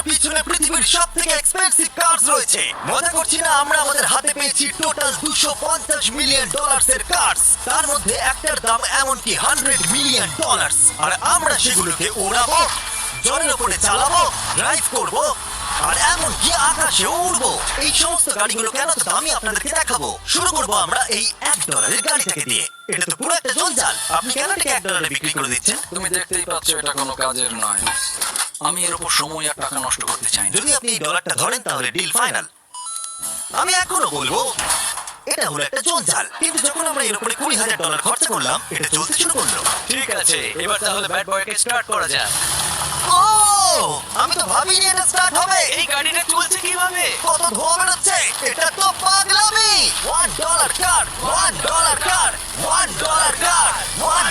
পিছনে পৃথিবীর সবথেকে এক্সপেন্সিভ কার্স রয়েছে। মজা করছি না, আমরা আমাদের হাতে পেয়েছি টোটাল $250 মিলিয়ন এর কার্স। তার মধ্যে একটার দাম এমনকি $100 মিলিয়ন। আর আমরা সেগুলোকে ওড়াবো, জলের উপরে চালাবো, ড্রাইভ করবো, আর এমনকি আকাশে উড়বো। এই সমস্ত গাড়িগুলো কেন তো আমি আপনাদেরকে দেখাবো। শুরু করবো আমরা এই $1 গাড়িটাকে দিয়ে। এটা তো পুরো একটা জঞ্জাল। আপনি কেন এটাকে $1 বিক্রি করে দিচ্ছেন? তুমি দেখতেই পাচ্ছ এটা কোনো কাজের নয়। আমি এর উপর সময় আর টাকা নষ্ট করতে চাই না। যদি আপনি এই ডলারটা ধরেন তাহলে ডিল ফাইনাল। আমি এখনো বলবো এটা হলো একটা জঞ্জাল, কিন্তু যখন আমরা এর উপরে $20,000 খরচা করলাম, এটা চলতে শুরু করলো। ঠিক আছে, এবার তাহলে ব্যাড বয়কে স্টার্ট করা যাক। ও, আমি তো ভাবিনি এটা স্টার্ট হবে। এই গাড়িটা চলছে কিভাবে? কত ধোঁয়া বেরোচ্ছে, এটা তো পাগলামি। $1 কার, $1 কার, $1 কার, $1